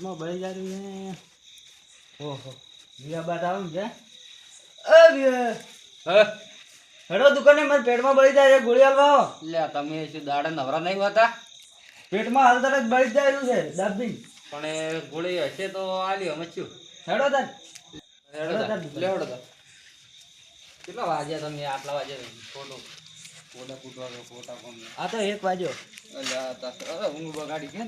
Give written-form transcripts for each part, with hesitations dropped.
પેટમાં બળી જાય છે. ઓહો વિયા બાદ આવું છે. હેડો દુકાને મારે પેટમાં બળી જાય છે, ગોળી આલવા. લે તમે શું દાડે નવરા નહીં હોતા? પેટમાં હાલ તરત બળી જાય છે દાબી. પણ એ ગોળી હશે તો આલી અમે શું? હેડો તાર લેવડો તાર. કેટલા વાગ્યા તમે? આટલા વાગ્યા ફોટો ફોટા ફૂટવા ફોટા કોણ? આ તો 1 વાગ્યો. અરે ઊંઘ બગાડી કે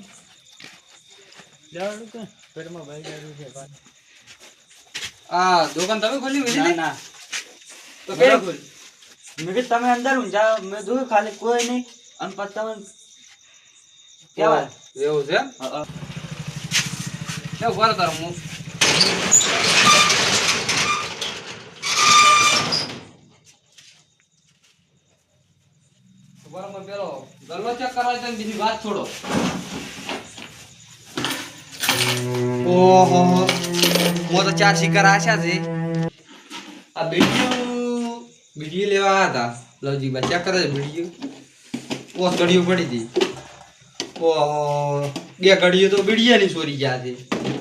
લેવડું કે પેટમાં બળી જાય છે ભાઈ. આ દુકાન તમે ખોલી ના મેલી? ના તો કેમ ખોલી? મેં કીધું તમે અંદર ઊંઝા, મેં જોયું ખાલી કોઈ નહીં. અને પછી તમે કેવા એવું છે? કેવું કરો તાર હું બરાબર પેલો ગલ્લો ચેક કરવા છે, બીજી વાત છોડો. ઓહો મો તો 4 શિકાર આશા છે. આ બીડીયું લેવા હતા લવજી બા ચેક કરે છે બીડીયું. ઓસ ઘડીઓ પડી હતી. ઓહો 2 ઘડીઓ તો બીડીયાની ચોરી ગયા છે.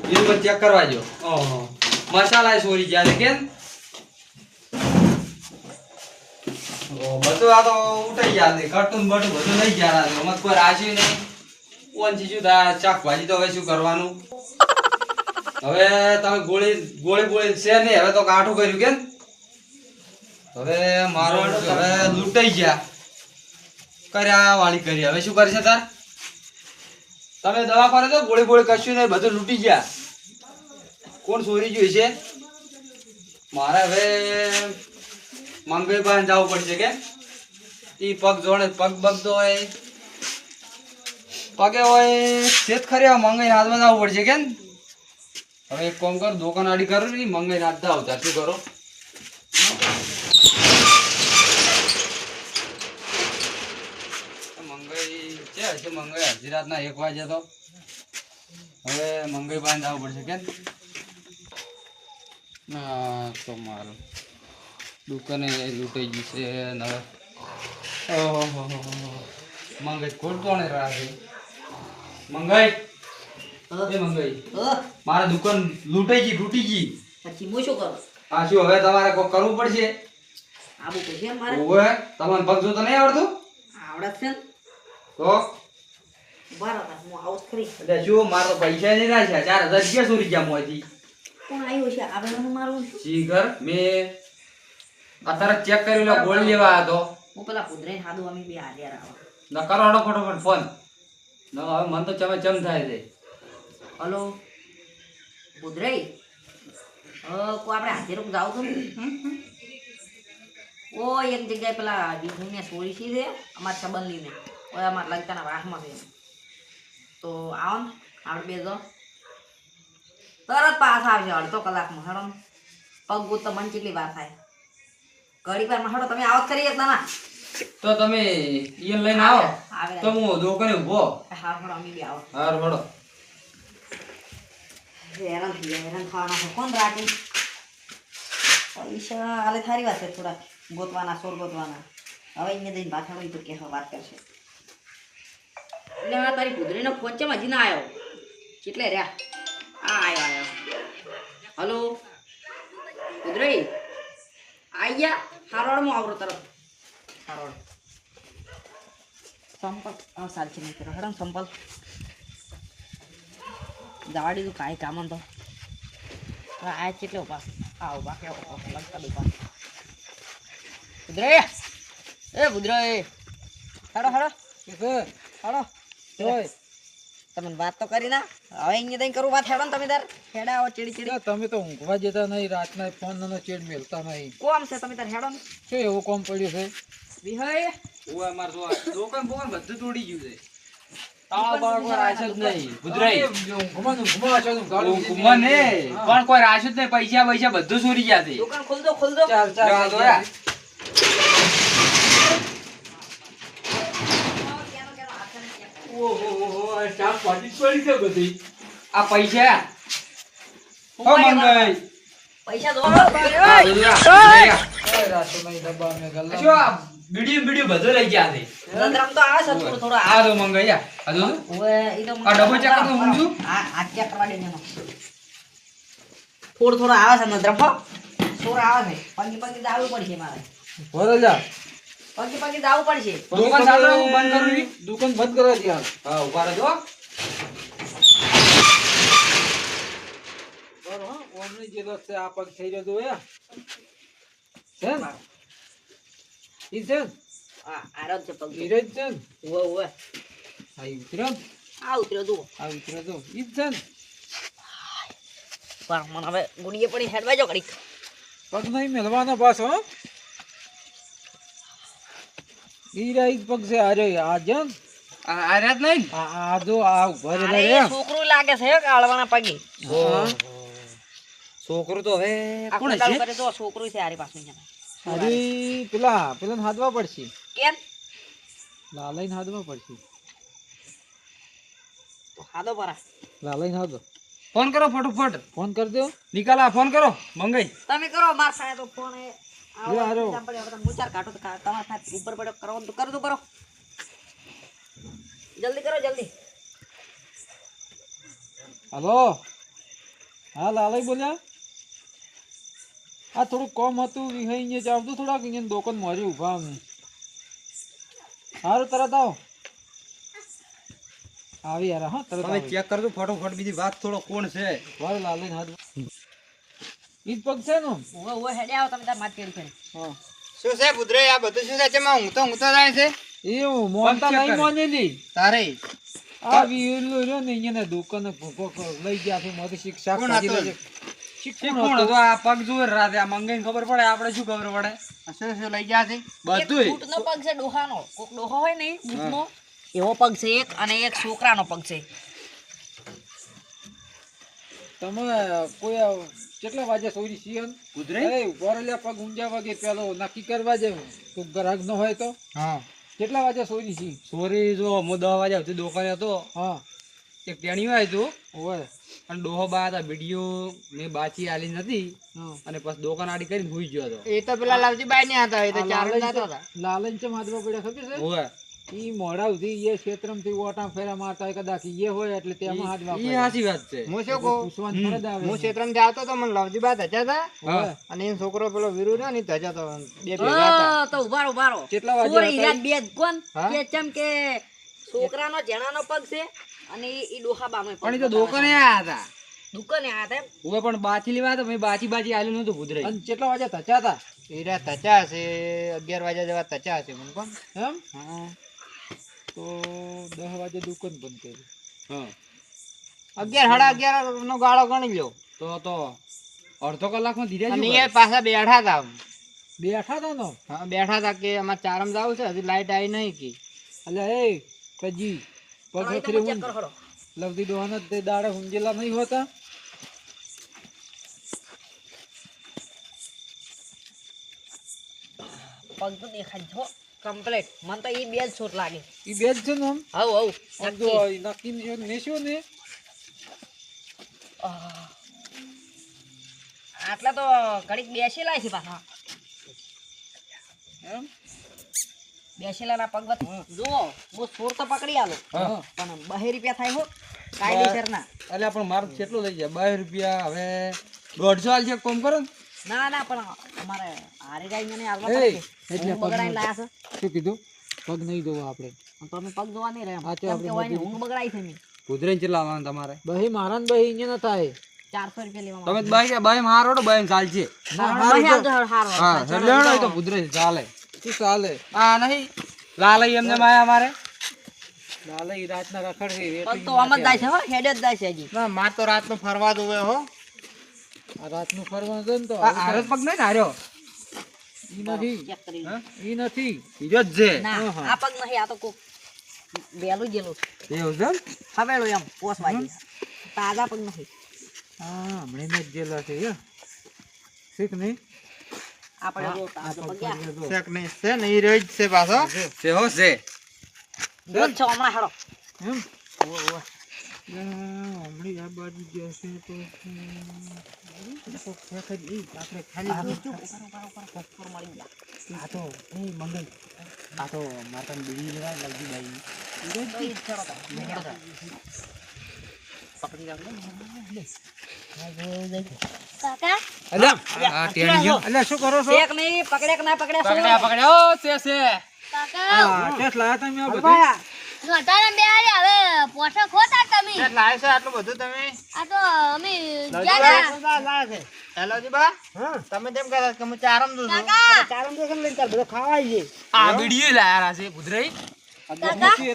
બીજું પણ ચેક કરવા જો. ઓહો મસાલા ચોરી ગયા છે કેમ? બધું આ તો ઉઠાઈ ગયા છે. કટુન બટું બધું લઈ ગયા છે. મત કોઈ રાશી નહીં. ઓનથી શું થાય? શાકભાજી તો હવે શું કરવાનું? હવે તમે ગોળી છે નહીં. હવે તો કાઠું કર્યું કેમ? હવે મારો હવે લૂંટાઈ ગયા. કર્યા વાળી કરી. હવે શું કરશે તાર? તમે દવા કરે તો ગોળી કશું નહીં, બધું લૂંટી ગયા. કોણ ચોરી ગયું છે? મારે હવે મંગઈ પાસે જવું પડશે કે ઈ પગ જોડે પગ બગતો હોય પગે હોય શેત ખરી મંગઈ હાથમાં જવું પડશે કે. હવે એક કામ કર, દુકાન આડી કરું ને મંગઈ હાથ દાવ તાર શું કરો? મંગઈ છે હશે મંગઈ અડધી રાતના 1 વાગે તો હવે મંગઈ પાસે જવું પડશે કે. ના તો મારું દુકાને લૂંટાઈ ગઈ છે ને હવે ઓહો મંગાઈ ખોલતો ને રાખે. મંગાઈ એ મંગાઈ મારા દુકાન તૂટી ગઈ. પછી હું શું કરું? આ શું હવે તમારે કોઈ કરવું પડશે? આબુ પછી મારે ઓવે તમને પગ જોતા નહીં આવડતું? આવડે છે ને તો બરાબર હું આવું જ ખરી. એટલે શું મારે તો પૈસા નહીં રાખ્યા. 4000 રૂપિયા ચોરી ગયા મોંથી. કોણ આવ્યું છે? આપણે મારું છું. શીખર મેં અત્યારે ચેક કરી લો. ગોળી લેવા હતો હું પેલા કુદરાઈ સાદું અમે બે હાલ્યા આવો. ન કરો હડો ફટોફટ ફોન. ન હવે મન તો ચમ થાય છે. હલો કુદરાઈ કો આપણે હાજર જાવ તો ઓ એક જગ્યાએ પેલા દીધુને સોરી છે અમારા સંબંધીને ઓય અમારા લગતાના વાહમાં છે. તો આવો ને આપણે બે જો તરત પાછા આવશે અડધો કલાકમાં. હેડો પગ ગૂત તો મને કેટલી વાર થાય? ઘડી વારમાં હેડો તમે આવત કરી એકદા ના તો તમે ઈયન લઈને આવો આવે તો હું દુકાને ઊભો. હા હેડો અમે બી આવો. હાર હડો. હેરાન થવાના છે કોણ રાખે? પૈસા હાલે થારી વાત છે, થોડા ગોતવાના સોર ગોતવાના. હવે અહીંયા જઈને પાછળ તો કે વાત કરશે. એટલે હવે તારી કુદરીનો ફોન છે હજી ના આવ્યો. કેટલે રહ્યા? આવ્યો. હલો કુદરી આઈ ગયા? હારોડમાં આવરો તરફ. હારોડ સંપલ સાચી નહીં કરો. હેડો સંપલ જવા દીધું કાંઈ કામ તો આ કેટલે ઉભા આવો બાકી લગતા દુકાન કુદરે એ કુદરે હેડો તમને વાત તો કરી ના. હવે અહીંયા તઈ કરું વાત. હેડો ને તમે તાર હેડા આવો ચીડી તમે તો ઊંઘવા જતા નહીં, રાતના ફોન નો ચેડ મેલતા નહીં. કોમ છે તમે તાર હેડો ને શું એવું કોમ પડ્યું છે? વિહય ઓય માર જો દુકાન બધું તોડી ગયું છે. તાળા બાળા કોઈ રાશ જ નહીં. ભુજરાઈ ઊંઘમાં ને પણ કોઈ રાશ જ નહીં. પૈસા બધું ચોરી ગયા છે. દુકાન ખોલજો ચાલ આ પૈસા હો મંગાઈ પૈસા દો. કોઈ રાશો નહીં ડબ્બા મેં ગલ્લા શું આ બીડીયું બધું લઈ ગયા છે નંદરામ તો આવે છે થોડો થોડો આ તો મંગાયા આ જો ઓએ ઈ તો આ ડબ્બો ચેક કરો હું છું આ ચેક કરવા દે એનો થોડો થોડો આવે છે નંદરામ હો સોર આવે છે પગી દાવું પડશે મારે ભરેલા પગી દાવું પડશે દુકાન ચાલુ રાખો, બંધ કરું ઈ. દુકાન બંધ કરવા દે હાલ. હા ઉભા રહેજો બરો હા ઓમની જેલો છે આ પગ થઈ રહ્યો તો એ છે ને ઈ છે ને? આ આરો છે પગ ઈ રહી જ છે ને? ઓએ ઓએ આ ઈ ઉતર્યો ને? આ ઉતર્યો જો આ ઉતર્યો તો ઈ જ છે ને? પણ મને હવે ગુડીએ પડી હેડવા જો ઘડીક પગ નહીં મેલવાનો પાછો હો. ઈ રહી જ પગ છે આ રહ્યો આ છે ને? આ રાત નહીં આ જો આ ઉભા અરે રહેલા રે. છોકરું લાગે છે કાળવાના પગે હા. છોકરો તો હવે આ કોણ કોણ છે કરે તો છોકરું છે આરી પાછું છે અરે પેલાને હાથવા પડશે કેમ લાલાઈને હાથવા પડશે તો હાદો પરા લાલાઈને હાથો ફોન કરો ફટાફટ ફોન કરી દો નિકાલા ફોન કરો મંગાઈ તમે કરો માર સાહેબ તો ફોન એ લે હારો. મુચાર કાઢો તો તમારા સાથે ઉપર પડ્યો કરો તો કરો તો કરો જલ્દી કરો જલ્દી હલો હા લાલાઈ બોલ્યા આ થોડું કોમ હતું વિહાઈને ચાવતું થોડાક અહીંયા દુકાન મારી ઉભા અમે સારું તરત આવો આવી યાર હા તરત તમે આવી ચેક કરજો ફટાફટ બીજી વાત થોડો કોણ છે વાળ લાલાઈને હાથ ઈ જ પગ છે ને ઓવે ઓવે હેડે આવો તમે તાર માર કેડી કરી હા શું છે પુત્રે આ બધું શું છે ચેમાં ઊંઘતો જાય છે એવું મોનતા પગ check નહીં કરે. મોનેલી તારે આ વીરલો રહ્યો ને અહીંયા દુકાન લઈ ગયા છે મોટી શિક્ષા કોણ ખાધી હતો? લઈ ગયા. કોણ હતો આ પગ જોવે રાતે આ મંગાઈને ખબર પડે આપણે શું ખબર પડે શું શું લઈ ગયા છે બધું બૂટનો પગ છે ડોહાનો કોક ડોહો હોય ને બૂટનો એવો પગ છે એક અને એક છોકરાનો પગ છે તમે કોઈ કેટલા વાગે સોરી સિયન કુદરે અરે વરલ્યા પગ ઊંઝા વાગે પેલો નક્કી કરવા જાય તો ગ્રાહક ન હોય તો હા કેટલા વાગે સોરી સી સોરી જો હું 10 વાગે આવતી દુકાને હતો હા એક ટેણીઓ આવ્યું ઓય અને ડોહો બા હતા વિડીયો મેં બાચી આલી નથી હા અને પછી દુકાન આડી કરીને હુઈ ગયો હતો એ તો પેલા લાલજી બાઈ ને હતા એ તો ચાર જતા હતા લાલન ચમ હાથમાં પડ્યા ખબર છે ઓવે ઈ મોડા સુધી એ ક્ષેત્રમથી ઓટા ફેરા મારતા હોય કદાચ એ હોય એટલે તેમાં હાથમાં ઈ પડ્યા. સાચી વાત છે હું શું કહું પૂછવાની ફરજ આવે હું ક્ષેત્રમાં જાતો તો મને લાલજી બા ધજા હતા ઓય. અને એનો છોકરો પેલો વીરુ રહ્યો ને ધજા તો બે ભેગા હતા તો ઉભારો કેટલા વાગે સોરી હતા યાદ બે કોણ હા? કે ચમ કે છોકરાનો જેણાનો પગ છે અને ઈ ડોહાબાનો પગ પણ ઈ તો દુકાને આયા હતા દુકાને આ હતા એમ? ઓવે પણ બાચી લેવા તો મેં બાચી આલ્યું નતું ભૂદરે અને કેટલા વાગે થચા હતા એ રહ્યા ધચા હશે 11 વાગ્યા જેવા ધચા હશે મને કોણ એમ હા તો 10 વાગે દુકાન બંધ કરી હા 11 સાડા 11 નો ગાળો ગણી લ્યો તો અડધો કલાકમાં ધીરે અને એ પાછા બેઠા હતા બેઠા હતા નો હા બેઠા હતા કે અમારે ચારમ જવું છે હજી લાઈટ આવી નહીં કે અલ્યા એ કજી પગ હવે હથરી તમે ચેક ઊંઘ. કરો ખરો. લવદી ડોહાના તે દાડે ઊંઘેલા નહીં હોતા પગ તો દેખાય છે હો કમ્પ્લીટ મને તો ઈ બે જ છોટ લાગે ઈ બે જ છે ને આમ હવ હવ આમ જો નક્કી. નક્કી જો નેસ્યો ને આહ. આટલા તો ઘડીક બેસેલા છે પાછા એમ બેસેલાના પગ જુઓ હું છોડ તો પકડી આલો હા પણ 2 રૂપિયા થાય હો કાયદેસરના અલ્યા પણ મારું કેટલું લઈ જાય 22 રૂપિયા હવે 150 આલજે કોમ કરો ને ના પણ અમારે હારી ગાઈને ને આલવા એ, પડે એટલે ઊંઘ બગડાઈને પગ લાયા છે શું કીધું પગ નહીં જોવા આપણે અને તમે પગ જોવા નહીં રહ્યા હા, તો કેમ આપણે કે હોય ને મજૂરી. ઊંઘ બગડાઈ છે મેં ભૂદરે કેટલા આવવાનું તમારે બહી મારા ને બહી અહીંયા ન થાય 400 રૂપિયા લેવા તમે બાઈ મારો તો બાઈ ચાલશે હા એટલે હેડો ઈ તો ભૂદરે ચાલે શું ચાલે આ નહીં લાલઈ એમને માયા મારે લાલે ઈ રાતના રખડ છે પગ તો આમ જ જાય છે હો હેડ જ જાય છે હજી ના માર તો રાત નો ફરવા દોવે હો આ રાતનું ફરવાનું છે ને તો આ આરસ પગ નહીં ને હાર્યો ઈ નથી ચેક કરી હા? ઈ નથી ઈજો જ છે ના હા. આ પગ નહીં આ તો કોક વેલું જેલું એવું છે એમ? હવેલું એમ પોસ વાગી તાજા પગ નહીં હા હમણાં જ જેલા છે હે શીખ નહીં આપણે જો તાજો પગ ગયા શેક નહીં છે ને એ રહ્યો જ છે પાછો છે હો છે રોજ છો હમણાં હેડો એમ હમણાં આ બાજુ જશે તો આપણે ખાલી આ તો એ મંગલ આ તો માતા બીડી લેવા લાગી ભાઈ પકડી કાકા આ ટેણી ગયો અલ્યા શું કરો છો એક નહીં પકડે કે ના પકડે પકડ્યો છે કાકા હા ટેસ્ટ લાયા તમે આ બધું ઘટાડા બે આરે હવે પોઠો ખોતા તમે લાવે છે આટલું બધું તમે આ તો અમે ગયા લાવે છે હેલોજી બા તમે તેમ કહેતા કે હું ચારમ દઉં છું કાકા ચારમ દેખ લઈને તાર બધો ખાવાય છે આ વિડિયો લાયા છે ભૂદરાઈ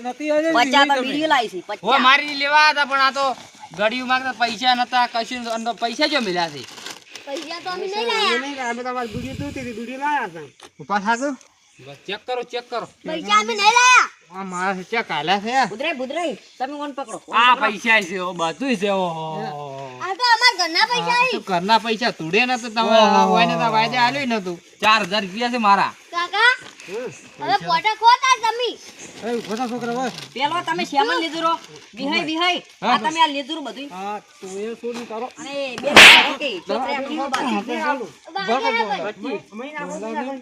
નથી આજે 50 તો બીડી લાવી છે 50 ઓ મારી લેવા હતા પણ આ તો ગડિયું માંગતા પૈસા નતા કશું અંદર પૈસા જો મળ્યા છે પૈસા તો અમે નહીં લાયા નહીં અમે તમારી બીડી તૂટી બીડી લાયા હતા ઉપાસ હાકું બસ ચેક કરો પૈસા અમે નહીં લાયા આ મારા ચેક હાલ્યા છે બુધરાઈ તમે કોણ પકડો આ પૈસા છે ઓ બધું છે ઓ આ તો અમારા ઘરના પૈસા તો ઘરના પૈસા તુડે ન તો તમે હોય ને તો વાયદે આલ્યું નતું 4000 રૂપિયા છે મારા કાકા હવે પોઠો ખોતા તમે એ બધા છોકરા બસ પેલો તમે શ્યામન લીધું રો વિહય આ તમે આ લીધું બધું હા તો એ છોડી તારો અને બે ઓકે છોકરા આખી બાકી મહિના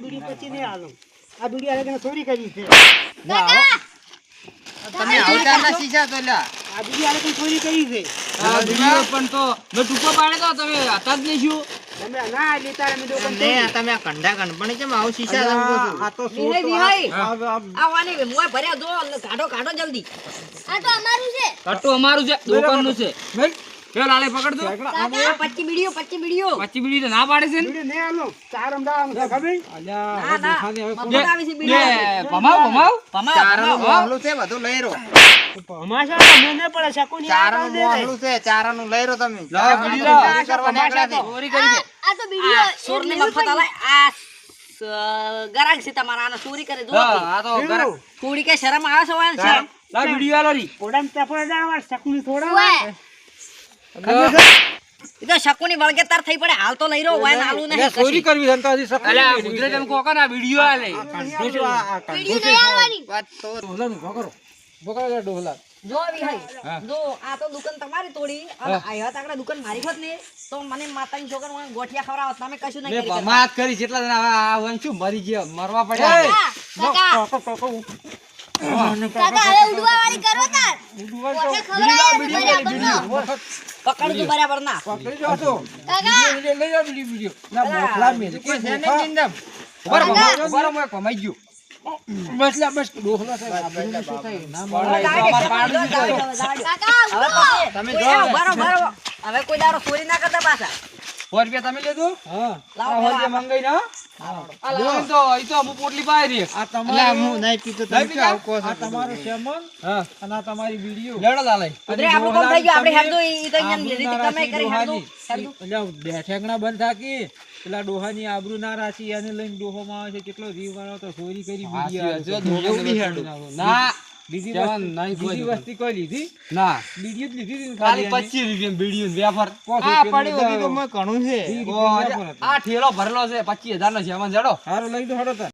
બીડી પછી નહીં આલો આ બીડી આલે ચોરી કરી છે કાકા તમે આવતાના શીશા તો લ્યા આ બીડી આલે ચોરી કરી છે આ વિડિયો પણ તો મેં ટૂંકો પાડે તો તમે હતા જ નહીં શું તમે ના લેતા અમે લોકો ને તમે આ કંડા ગણપણી કેમ આવું શીશા તમે કહો છો આ તો વિહય આવવાની મોય ભર્યા દો કાઢો જલ્દી આ તો અમારું છે કટ્ટુ અમારું છે દુકાનનું છે પેલો લાલે પકડ દો આ 25 બીડીઓ 25 બીડી તો ના પાડે છે ને બીડી નહીં આલો ચાર અમદાવાદ છે ખબર અલ્યા ના ખાને હવે મફત આવી છે બીડીઓ ભમાવ ચારાનું મોહલું છે બધું લઈ રો અમાશા મને પડે શકુની ચારાનું મોહલું છે ચારાનું લઈ રો તમે લાવ બીડી લાવ. ચોરી કરવા નીકળ્યા છે. ચોરી કરી છે આ તો બીડીઓ સોરની મફત આલે આ ગરાગ છે તમારા આને ચોરી કરે જો હા આ તો ઘર થોડી કે શરમ આવે છે વાન શરમ લાવ બીડી આલો રી ઓડામ તપડા જાવા શકુની થોડા ઓય એ તો શકુની વળગે તાર થઈ પડે હાલ તો લઈ રહ્યો વાન આલું નહીં ચોરી કરવી છે તો હજી શકુની અલ્યા ગુજરાત તમે કોકા ના વિડિયો આલે બીડીઓ નહીં આવવાની વાત તો ડોહલાનું ભગરો ભગરો ડોહલા જો વિહય જો આ તો દુકાન તમારી તોડી અને આ હતા આગળ દુકાન મારી હોત ને તો મને માતાની છોકરા ગોઠિયા ખવડાવત તમે કશું નહીં મેં કરી ભમાત કરી જેટલા જણા આ વંશુ મરી ગયા મરવા પડ્યા કાકા હવે ઉડવા વાળી કરો તાર પોઠો ખવડાય બરાબર પકડજો બરાબર ના પકડી જો તો કાકા લઈ જા બીડી બીડી ના મોકલા મે કે છે ને જિંદમ બરો મેં કમાઈ ગયો બસલા બસ ડોહલા છે આ શું થાય ના કાકા તમે જો બરાબર હવે કોઈ દારો ચોરી ના કરતા પાછા 100 રૂપિયા તમે લેજો હા આ હોજે મંગાઈ ના આ લાવ તો ઈ તો હું પોટલી પાઈ રે આ અલ્યા તમારું હું નહીં પીતો તમે શું આવું કહો છો આ તમારું સેમન હા અને આ તમારી વિડિયો લેડો લાલે અરે આપણું કામ થઈ ગયું આપણે હેડજો ઈ તો અહીંયા લીધી તમે કરી હેડજો એટલે બેઠકણા બંધ થાકી પેલા ડોહાની આબરૂ ના રાશી એને લઈને ડોહોમાં આવે છે કેટલો રીવ વાળો તો ચોરી કરી ના બીજી જવાન નહીં બીજી વસ્તી કોઈ લીધી ના બીજી જ લીધી હતી ખાલી 25 રૂપિયા બીડીયું વેફર આ પડ્યું હજી તો મેં ઘણું છે આ ઠેલો ભરેલો છે 25000 નો છે એમાં જડો સારું લઈ દો હડો તાર